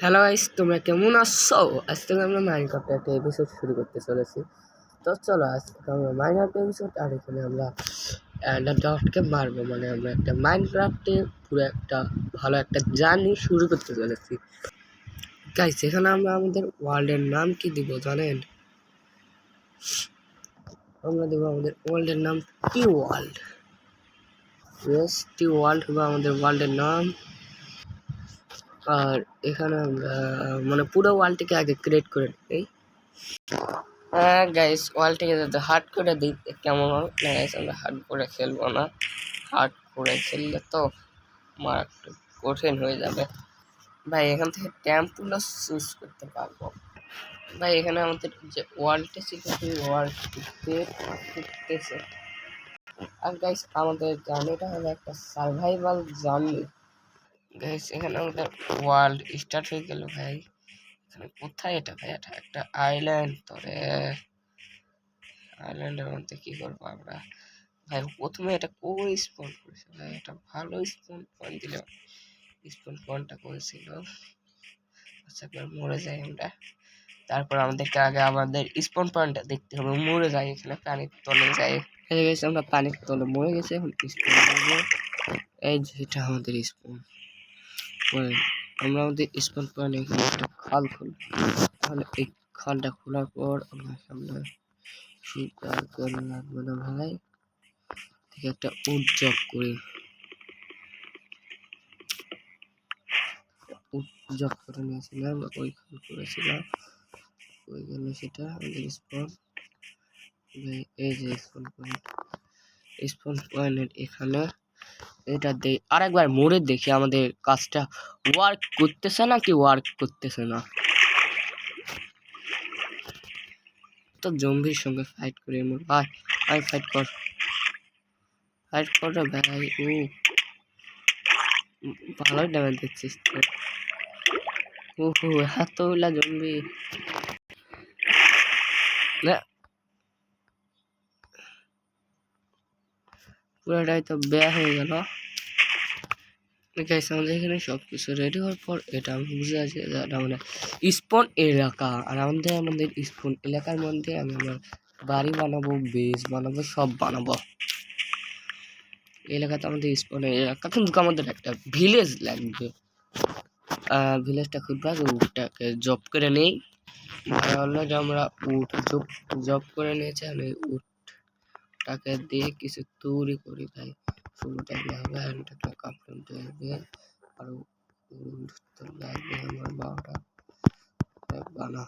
Hello guys, তোমরা কেমন আছো? আজ থেকে আমরা মাইনক্রাফট একটা এপিসোড শুরু করতে চলেছি। তো চলো আজ থেকে আমরা মাইনক্রাফট এপিসোড, আর এখানে আমরা একটা ডটকে মারবো, মানে আমরা একটা মাইনক্রাফটে পুরো একটা ভালো একটা জার্নি শুরু করতে চলেছি। গাইস, এখানে আমরা আমাদের ওয়ার্ল্ডের নাম কি দিব জানেন? আমরা দেবো আমাদের ওয়ার্ল্ডের নাম টি ওয়ার্ল্ড। ইয়েস, টি ওয়ার্ল্ড হবে আমাদের ওয়ার্ল্ডের নাম। আর এখানে আমরা মানে পুরো ওয়ার্ল্ডটিকে আগে ক্রিয়েট করে নিই। হ্যাঁ গাইস, ওয়ালটিকে যদি হার্ড করে দিই কেমন হবে না গাইস? আমরা হার্ড করে খেলবো না, হার্ড করে খেললে তো আমার একটু কঠিন হয়ে যাবে। ভাই এখান থেকে ট্যাম্পুলো চুজ করতে পারবো। ভাই এখানে আমাদের যে ওয়ালটি ছিল সেই ওয়ালটিতে করতেছে। আর গাইস আমাদের জার্নিটা হলো একটা সার্ভাইভাল জার্নি। গাইস এখানে আমাদের ওয়ার্ল্ড স্টার্ট হয়ে গেল। ভাই এখানে কোথায় এটা? ভাই এটা একটা আইল্যান্ড, তোরে আইল্যান্ডের মধ্যে কি করবো আমরা? ভাই প্রথমে এটা কই স্পন করেছে? ভাই এটা ভালো স্পন পয়েন্ট দিল। স্পন পয়েন্টটা করেছিল, আচ্ছা একবার মরে যাই আমরা। তারপর আমাদেরকে আগে আমাদের স্পন পয়েন্টটা দেখতে হবে। মরে যাই, এখানে পানির তলে যাই। হয়ে গেছে, আমরা পানির তলে মরে গেছে। এখন স্পন করবো। এই যেটা আমাদের স্পন পয়েন্ট, আমরা আমাদের স্পন পয়েন্ট এখানে একটা খাল খুলব। তাহলে এই খালটা খোলার পর আমরা সামনে শিকার করে লাগবে না ভাই, থেকে একটা উজ্জব করি। জব করে নিয়েছিলাম, ওইখানে করেছিলাম, ওই গেল সেটা আমাদের স্পন। এই যে স্পন পয়েন্ট এখানে এটা দেই। আরেকবার মোড়ে দেখি আমাদের কাজটা ওয়ার্ক করতেছে না কি ওয়ার্ক করতেছে না। তো জম্বির সঙ্গে ফাইট করে ভাই, ভাই ফাইট কর, ফাইট কর রে ভাই। ভালোই ড্যামেজ দিচ্ছিস তো। ওহো, এতগুলা জম্বি না, পুরোটাই তো ব্যয় হয়ে গেল। গাইস আমাদের এখানে সবকিছু রেডি হওয়ার পর এটা আমি বুঝে আছি এটা মানে স্পন এলাকা। আর আমাদের স্পন এলাকার মধ্যে আমি আমার বাড়ি বানাবো, বেস বানাবো, সব বানাবো। এলাকাতে আমাদের স্পন এলাকা, কিন্তু আমাদের একটা ভিলেজ লাগবে। ভিলেজটা খুঁজবো, আগে উটটাকে জব করে নেই। অলরেডি আমরা উট জব করে নিয়েছি। আমি উটটাকে দিয়ে কিছু তৈরি করি ভাই। শুরুটা হবে আর এটাকে কাপড় দেবে আর লাগবে আমার 12টা বানা।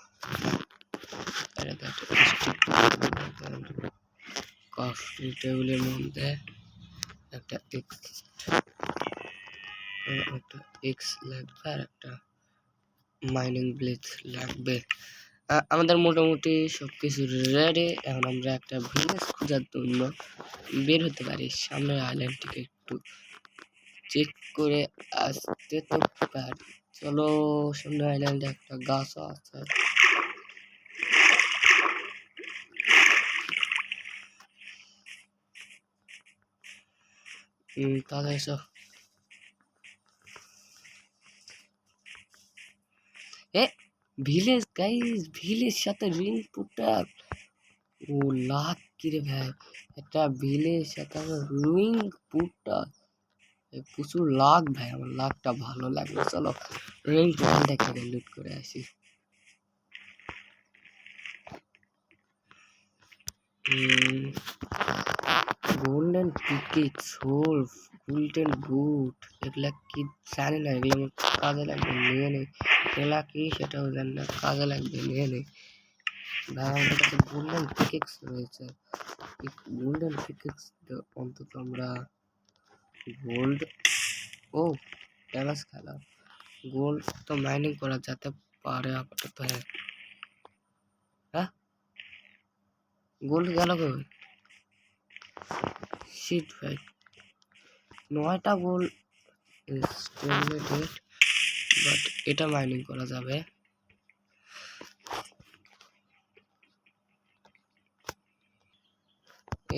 কফি টেবিলের মধ্যে একটা এক্স লাগবে আর একটা মাইনিং ব্লেড লাগবে। আমাদের মোটামুটি সবকিছু রেডি। এখন আমরা একটা ভিলেজ খোঁজার জন্য বের হতে পারি। সামনের আইল্যান্ডটিকে একটু চেক করে আসতে তো পারি। চলো, সামনে আইল্যান্ডে একটা গাছও আছে। তাহলে এসো। ভিলেজ গাইস, ভিলেজ সাথে রিং পোর্টাল। ও লাখ কিরে ভাই, একটা ভিলেজ সাথে রিং পোর্টাল, প্রচুর লাখ ভাই। আমার লাখটা ভালো লাগলো। চলো রিং পোর্টালটা করে লুট করে আসি। গোল্ডেন টিকিট, সোল, গোল্ডেন বুট, এগুলা কি জানি না, এগুলো আমার কাজে লাগবে, নিয়ে নেই। এগুলা কি সেটাও জানি না, কাজে লাগবে, নিয়ে নেই ভাই। আমাদের কাছে গোল্ডেন পিকেক্স রয়েছে। গোল্ডেন পিকেক্স অন্তত আমরা গোল্ড, ও ড্যামেজ খেলা, গোল্ড তো মাইনিং করা যেতে পারে আপাতত। হ্যাঁ, গোল্ড গেল কবে? শিট ভাই, 9টা গোল্ড বাট এটা মাইনিং করা যাবে।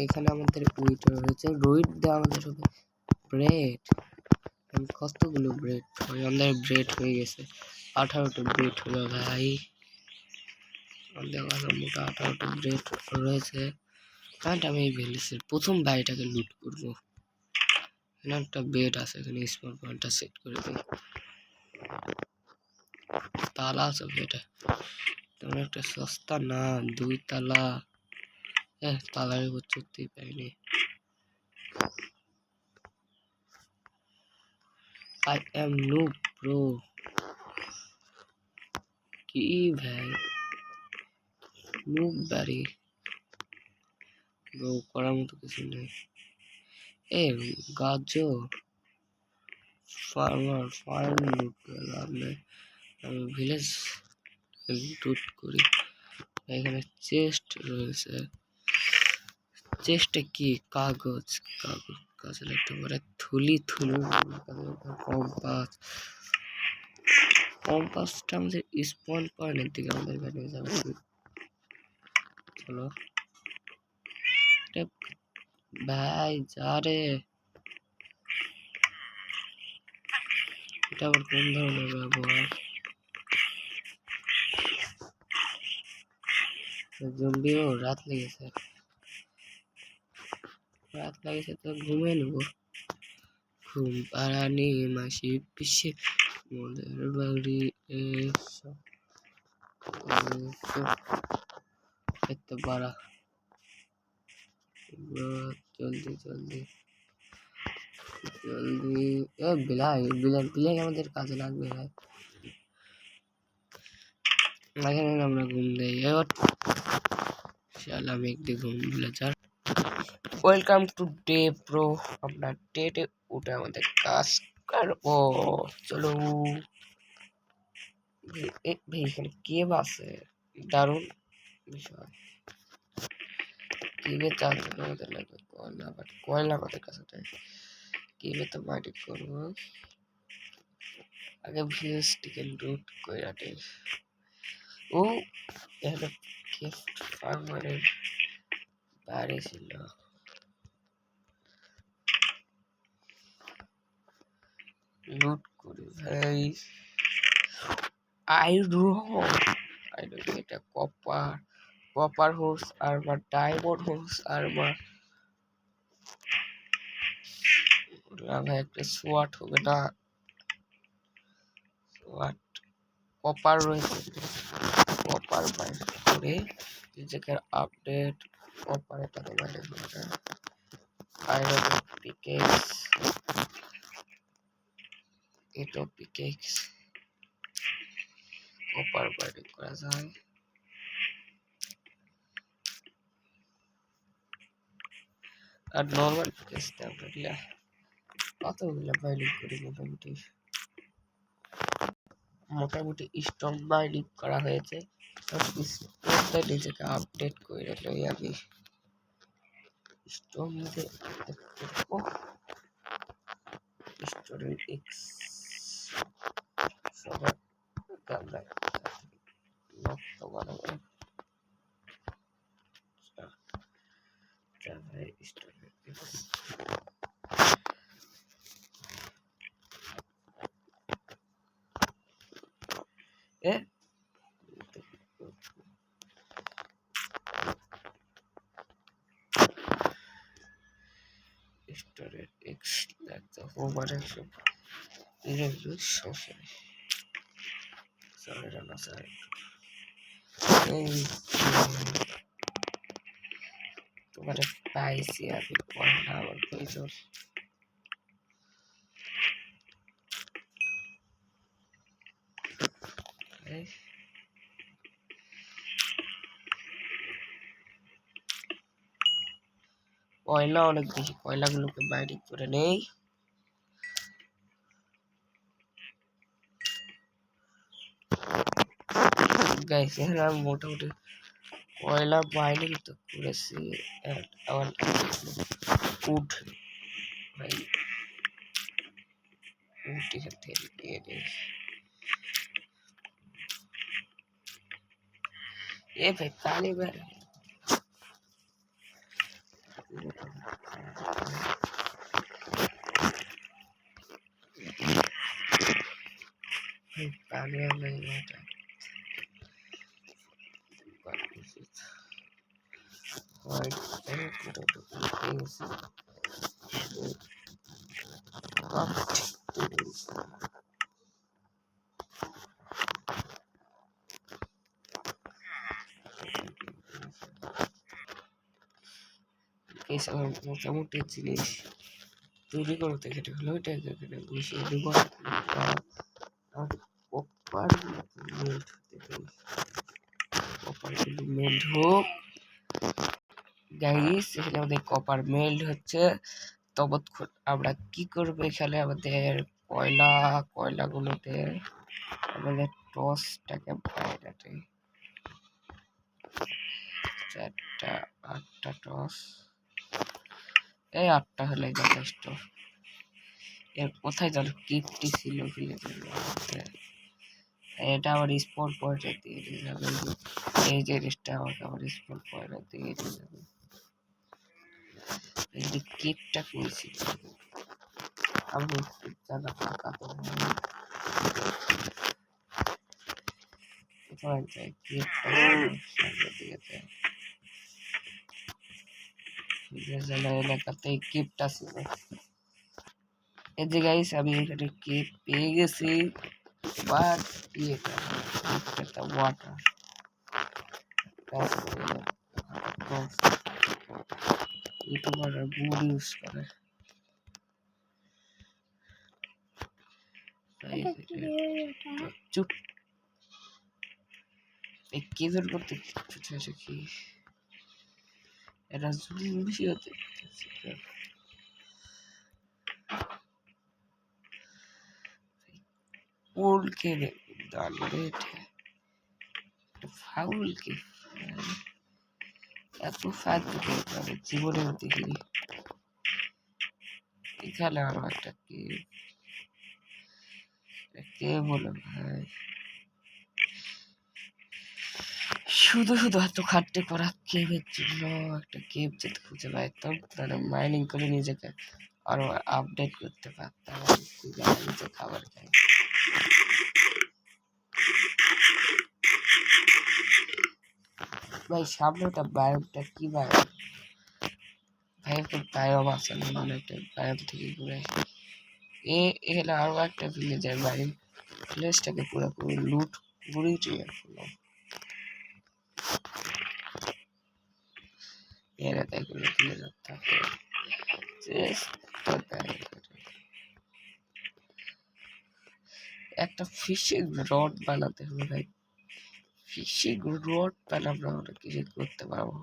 এখানে আমাদের উইট রয়েছে, রুইট দিয়ে আমাদের হবে ব্রেড। কতগুলো ব্রেড, আমাদের ব্রেড হয়ে গেছে। 18টা ব্রেড হলো ভাই। আমাদের কাছে মোটা 18টা ব্রেড রয়েছে। কারণ আমি এই ভ্যালিসের প্রথম বাড়িটাকে লুট করবো। এখানে একটা বেড আছে, এখানে স্পট পয়েন্টটা সেট করে দিই। তালা আছে বেডে, তেমন একটা সস্তা না, 2 তালা। তালার উপর চড়তেই পারিনি। I am noob bro। কি ভাই noob বাড়ি ব্রো, করার মতো কিছু নেই। গাজর ফার্মার ফার্ম লুট করে লাভ নেই, আমি ভিলেজ লুট করি। এখানে চেস্ট রয়েছে, চেস্টে কি কাগজ, কাগজ কাজে লাগতে পারে। থুলি কম্পাস, কম্পাসটা আমাদের স্পন পয়েন্টের দিকে আমাদের গাড়ি যাবে। চলো ভাই যা রে, এটা আবার কোন ধরনের ব্যবহার? জম্বিও রাত লেগেছে, রাত লেগেছে তো ঘুমিয়ে নেবো। ঘুম পাড়ানি মাসি পিসে মোদের বাড়ি এসো এত বাড়া। জলদি জলদি জলদি, বিলাই বিলাই বিলাই আমাদের কাজে লাগবে ভাই। এখানে আমরা ঘুম দেই, শালা মেঘ দিয়ে ঘুম villager. Welcome to day pro. আমরা ডেটে উঠে আমাদের কাজ করবো। চলো ভাই, এখানে কেভ আছে, দারুণ বিষয়। কেভে চার্জ আমাদের লাগবে কয়লা, বাট কয়লা আমাদের কাছে নেই। কেভে তো মাইনিং করবো, আগে ভিলেজটিকে লুট করে রাখে। ও এখানে কেভ ফার্মারের বাড়ি ছিল, লুট করি ভাই। আইরন এটা copper, copper হোর্স armour, diamond হোর্স armour. ভাই একটা সোয়াট হবে না, সোয়াট কপার রয়েছে, কপার বাইর করে নিজেকে আপডেট কপার এটা তো বাইরে করে। আয়রন পিকেক্স, এটা পিকেক্স কপার বাইরে করা যায়। আর নর্মাল পিকেক্সটা আমরা কতগুলো বাইলিং করি, মোটামুটি স্ট্রং বাইলিং করা হয়েছে। নিজেকে আপডেট করে লই আমি স্ট্রং স্টোরেজ এক্স সবার আমরা নষ্ট বানাবো। স্টোরেজ এক্স স্টোরেজ এক্স লাগতো ওভার একশো সমস্যা নেই। সরি রান্না সরি, এই তোমার পাইছি আমি পয়সা আমার প্রয়োজন। কয়লা অনেক বেশি, কয়লাগুলোকে বাইরে করে নেই। গাইস এখানে আমি মোটামুটি কয়লা বাইন্ডিং তো করেছি। আমার উড ভাই, উড এখান থেকে দিয়ে দিই। ভাই পানি বের Panel attack. What is it? White মোটামুটি জিনিস তৈরি করতে গেলে হলো এটাকে বসিয়ে দেব কপার মেল্ট হতে কপার মেল্ট হোক গাইস। এখানে আমাদের কপার মেল্ট হচ্ছে। ততক্ষণ আমরা কি করবো, এখানে আমাদের কয়লাগুলোতে আমাদের টসটাকে বাইরেতে 4টা 8টা টস, এই 8টা হলে যথেষ্ট। এর কোথায় যেন কিপটি ছিল এটা আবার স্পট পয়েন্টে দিয়ে যাবে। এই জিনিসটা আমাকে আবার স্পট পয়েন্টে দিয়ে যাবে। এই যে কিপটা করেছি আমি জায়গা ফাঁকা তো কোথায় যাই কিপটা দিয়েছে এলাকাতে কিপটা ছিল। এই যে গাইস আমি এখানে কিপ পেয়ে গেছি, বাট এটা ওয়াটার ইউটিউবাররা গুড ইউজ করে। চুপ এই কেজের করতে কিছু কি এটা বেশি হতে পোল কে দাঁড়িয়ে ফাউল কে এত ফাঁদ দিতে জীবনে দেখিনি। এখানে আরো একটা কে বলে ভাই শুধু এত খাটতে করা কেভের জন্য একটা কেভ যেতে খুঁজে পাইতাম, তাহলে মাইনিং করে নিজেকে আরো আপডেট করতে পারতাম। নিজে খাবার খাই ভাই। সামনে ওটা বায়োমটা কি বায়োম ভাই? একটা বায়োম আছে না, মানে একটা বায়োম থেকে ঘুরে আসি। এখানে আরো একটা ভিলেজের বাড়ি, ভিলেজটাকে পুরোপুরি লুট ঘুরে ফেললাম। এরা তাই করে দিয়ে যাচ্ছে একটা ফিশিং রড বানাতে হবে ভাই। ফিশিং রড বানাবো আমরা কিছু করতে পারবো।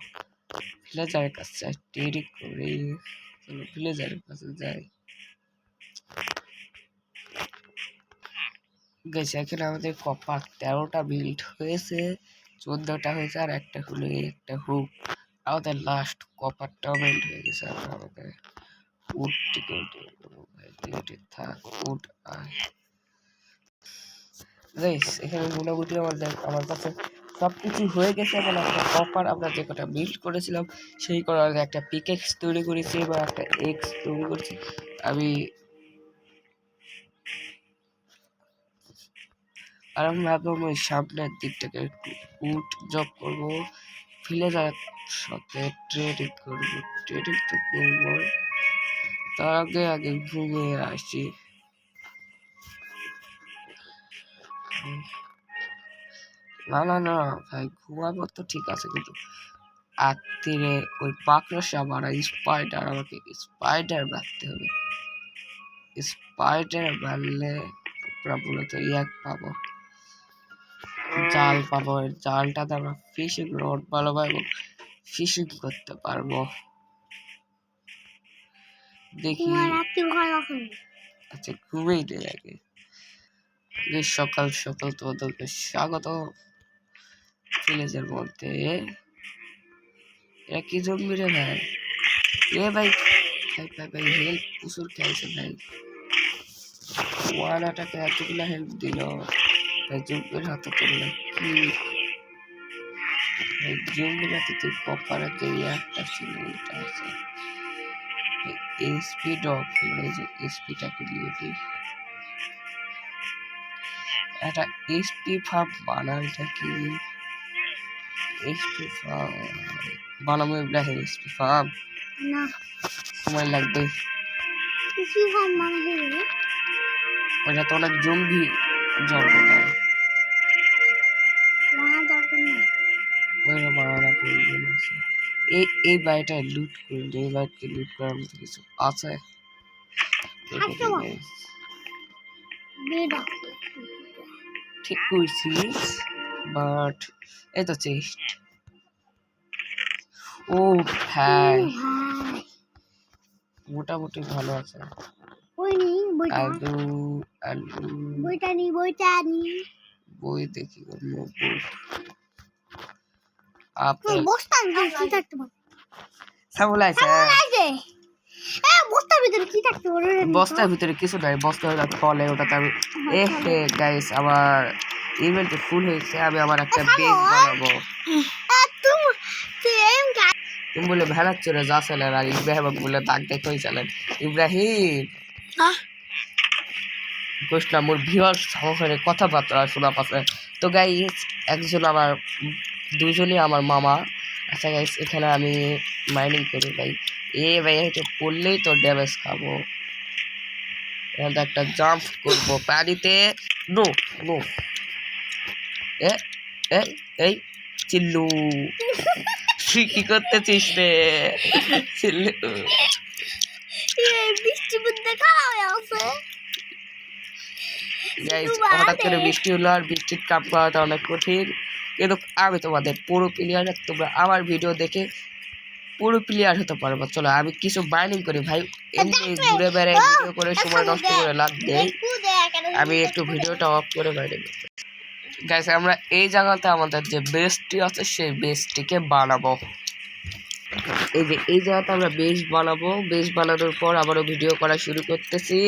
ভিলেজারের কাছে টেরি করে ভিলেজারের কাছে যাই। গেছে এখানে আমাদের কপার 13টা বিল্ড হয়েছে, 14টা হয়েছে, আর একটা হলো একটা হুক। আমাদের লাস্ট কপারটাও বিল্ড হয়ে গেছে। আমাদের উড টিকে থাক উড আয় গাইস। এখানে মোটামুটি আমার কাছে সবকিছু হয়ে গেছে। এবং একটা কপার আমরা যে কটা বিল্ড করেছিলাম সেই করার একটা পিকেক্স তৈরি করেছি বা একটা এক্স তৈরি করেছি আমি। আর আমি ভাবলাম ওই সামনের দিকটাকে একটু উড জব করবো, ভিলেজারের সাথে ট্রেডিং করবো। ট্রেডিং তো করবো, তার আগে ঘুমিয়ে আসি। না ভাই ঘুমাবো তো ঠিক আছে, কিন্তু আত্মীরে ওই পাকড়সা মারা স্পাইডার, আমাকে স্পাইডার মারতে হবে। স্পাইডার মারলে মূলত ইয়াক পাবো, জাল পাবো। জালটাতে আমরা ফিশিং রড ভালো পাবো, ফিশিং করতে পারবো। দেখি আচ্ছা ঘুমেই নেই আগে। সকাল সকাল তোমাদেরকে স্বাগত ভিলেজের মধ্যে। এরা কি জম্বি রে ভাই? এ ভাই ভাই হেল্প প্রচুর খেয়েছে ভাই। ওয়ানাটাকে এতগুলো হেল্প দিল ভাই। জম্বির হাতে করলে কি ভাই? জম্বির হাতে তুই কপারে যে একটা ছিল ওইটা আছে। স্পিড অফ, এই যে স্পিডটাকে দিয়ে দিই। একটা এইচপি ফার্ম বানানটা কি? এইচপি ফার্ম বানাবো ইব্রাহিম, এইচপি ফার্ম না সময় লাগবে। কিছু ফার্ম বানাতে হবে, ওটা তো অনেক জম্বি জন্ম দেয়, বানার দরকার নেই। ওইটা বানানো প্রয়োজন আছে। এই বাড়িটা লুট করলে, এই বাড়িকে লুট করার মতো কিছু আছে? থাকতে পারে বেডা ঠিক করছিস, বাট এই তো চেস্ট। ও ভাই ভাই মোটামুটি ভালো আছে। ওই নি বইটা, আলু আলু বইটা নি বই দেখি বই আপনার বস্তার ভিতরে কি থাকতে পারে? সামুল আছে। বস্তার ভিতরে কি থাকতে পারে? বস্তার ভিতরে কিছু নাই, বস্তা হলো ফলে ওটাতে আমি হে গাইস আমার ইভেন্টে ফুল হয়েছে, আমি আমার একটা বেস বানাবো। তুমি বলে ভেড়ার চড়ে যা চলেন আর ইব্রাহিম বলে দাগ দেখেই চলেন। ইব্রাহিম কৃষ্ণ মোর ভিউয়ার সহকারে কথাবার্তা শোনা পাচ্ছে। তো গাইস একজন আমার, দুজনই আমার মামা। আচ্ছা গাইস এখানে আমি মাইনিং করি ভাই। ভাই এটা পড়লেই তো ড্যামেজ খাবো। এখানে একটা জাম্প করবো পানিতে। নো নো এ এই চিল্লু তুই কি করতেছিস রে? চিল্লু বৃষ্টি বুদ্ধে খাওয়া হয়ে আছে। গাইস হঠাৎ করে বৃষ্টি হলো, আর বৃষ্টির কাম করাটা অনেক কঠিন, কিন্তু আমি তোমাদের পুরো প্লেয়ার, তোমরা আমার ভিডিও দেখে পুরো প্লেয়ার হতে পারবো। চলো আমি কিছু বাইনিং করি ভাই, এমনি ঘুরে বেড়ায় ভিডিও করে সময় নষ্ট করে লাভ নেই। আমি একটু ভিডিওটা অফ করে বাইরে গাইস আমরা এই জায়গাতে আমাদের যে বেসটি আছে সেই বেসটিকে বানাবো। এই যে এই জায়গাতে আমরা বেস বানাবো, বেস বানানোর পর আবারও ভিডিও করা শুরু করতেছি।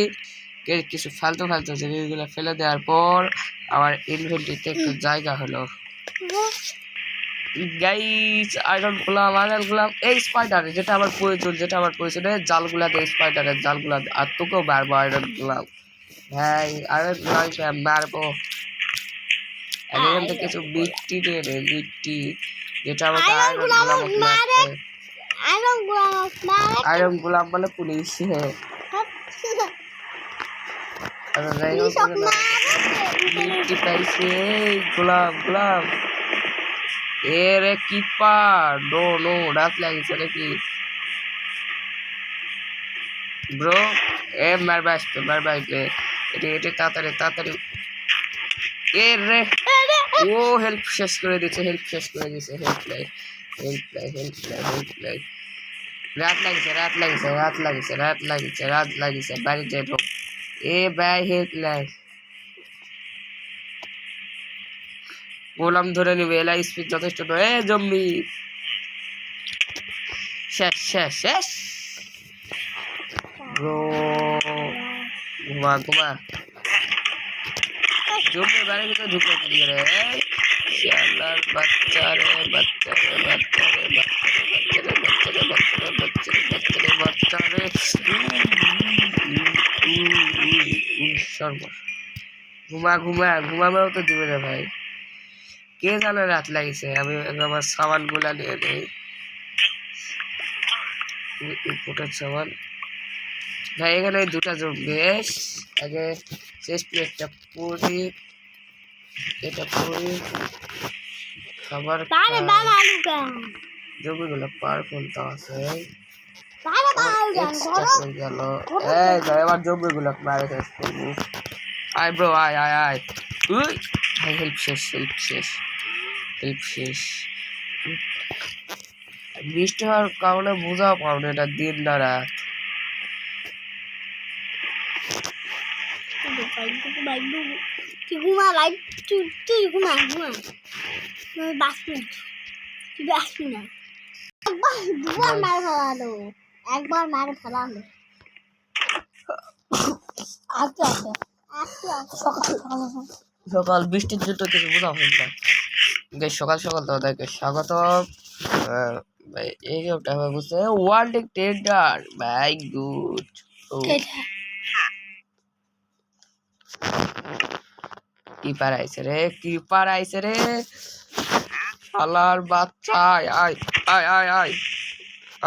কিছু ফালতু ফালতু জিনিসগুলো ফেলে দেওয়ার পর আমার ইনভেন্টরিতে একটু জায়গা হলো। গাইস আয়রন গোলাম এই স্পাইডার যেটা আমার প্রয়োজন, জালগুলা দিয়ে, স্পাইডারের জালগুলা আর তোকেও মারবো আয়রন গোলাম ভাই, আয়রন গোলামকে মারবো। এখান থেকে কিছু মিট্টি দিয়ে নে, মিট্টি যেটা আমাকে আয়রন গোলাম মানে পুলিশ। মিট্টি পাইছে গোলাম এ রে কিপার নো রাত লাগিছে নাকি ব্রো? মারবা আসবে এটা তাড়াতাড়ি এ রে ও হেল্প শেষ করে দিচ্ছে হেল্প লাই রাত লাগিছে বাড়িতে ঢোক। এ ভাই হেল্প লাই গোলাম ধরে নিবে, এলা স্পিড যথেষ্ট নয়। এ জম্বি শেষ ব্রো, ঘুমা জম্বির বাড়ির ভিতরে ঢুকে দিয়ে রে শালার বাচ্চারে ঘুমাবেও তো দিবে রে ভাই, কে জানে রাত লাগিছে। আমি আমার সামান গুলা নিয়ে নেই, সামান ভাই। এখানে দুটা বেশ আগে শেষ প্লেটটা পরি, এটা পরি খাবার জমিগুলো পার করতে আছে। গেল এবার জমিগুলো মারে শেষ করবো। আয় ব্রো আয় উই হেল্প শেষ। বৃষ্টি হওয়ার কারণে বোঝাও পাও না এটা দিন না রাত। তুই ঘুমা বাঁচবি না। একবার মার ফেলালো সকাল বৃষ্টির জন্য কিছু বোঝা হয় না। সকাল তাদেরকে স্বাগত। এই গেমটা বুঝছে ওয়ার্ল্ড টেন্ডার ভাই গুড। কিপার আইছে রে, কিপার আইছে রে, শালার বাচ্চা। আয় আয় আয় আয় আয়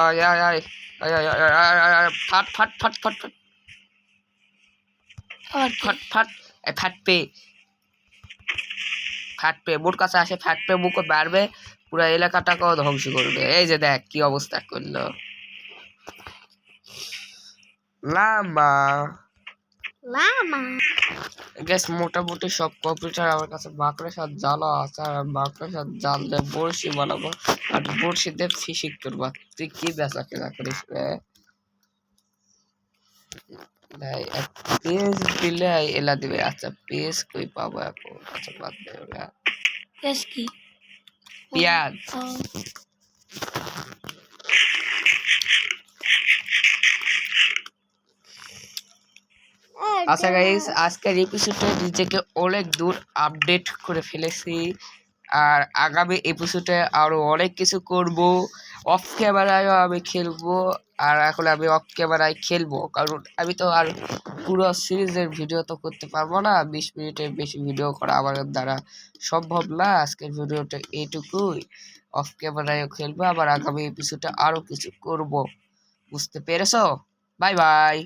আয় আয় আয় আয় আয় আয় আয় আয় আয় ফাট ফাট ফাট ফাট ফাট আর কি? ফাট ফাট এ ফাট পে মোট কাছে আসে, ফাট পে মুখে মারবে, পুরো এলাকাটাকেও ধ্বংস করবে। এই যে দেখ কি অবস্থা করলো। লামা লামা। গ্যাস মোটামুটি সব কম্পিউটার আমার কাছে মাকড়সার জাল আছে, আর মাকড়সার জাল দিয়ে বড়শি বানাবো, আর বড়শি দিয়ে ফিশিং করবো। তুই কি বেচা কেনা করিস রে? ভাই পেজ দিলে এলা দিবে। আচ্ছা পেজ কই পাবো এখন? আচ্ছা বাদ দে ওরা। বেশ কি? পেঁয়াজ। ও, আচ্ছা গাইস, আজকের এপিসোডে নিজেকে অনেক দূর আপডেট করে ফেলেছি, আর আগামী এপিসোডে আরো অনেক কিছু করব। অফ ক্যামেরায়ও আমি খেলবো, আর এখন আমি অফ ক্যামেরায় খেলবো, কারণ আমি তো আর পুরো সিরিজের ভিডিও তো করতে পারবো না। 20 মিনিটের বেশি ভিডিও করা আমার দ্বারা সম্ভব না। আজকের ভিডিওটা এইটুকুই। অফ ক্যামেরায়ও খেলবো, আবার আগামী এপিসোডে আরো কিছু করব। বুঝতে পেরেছো? Bye bye.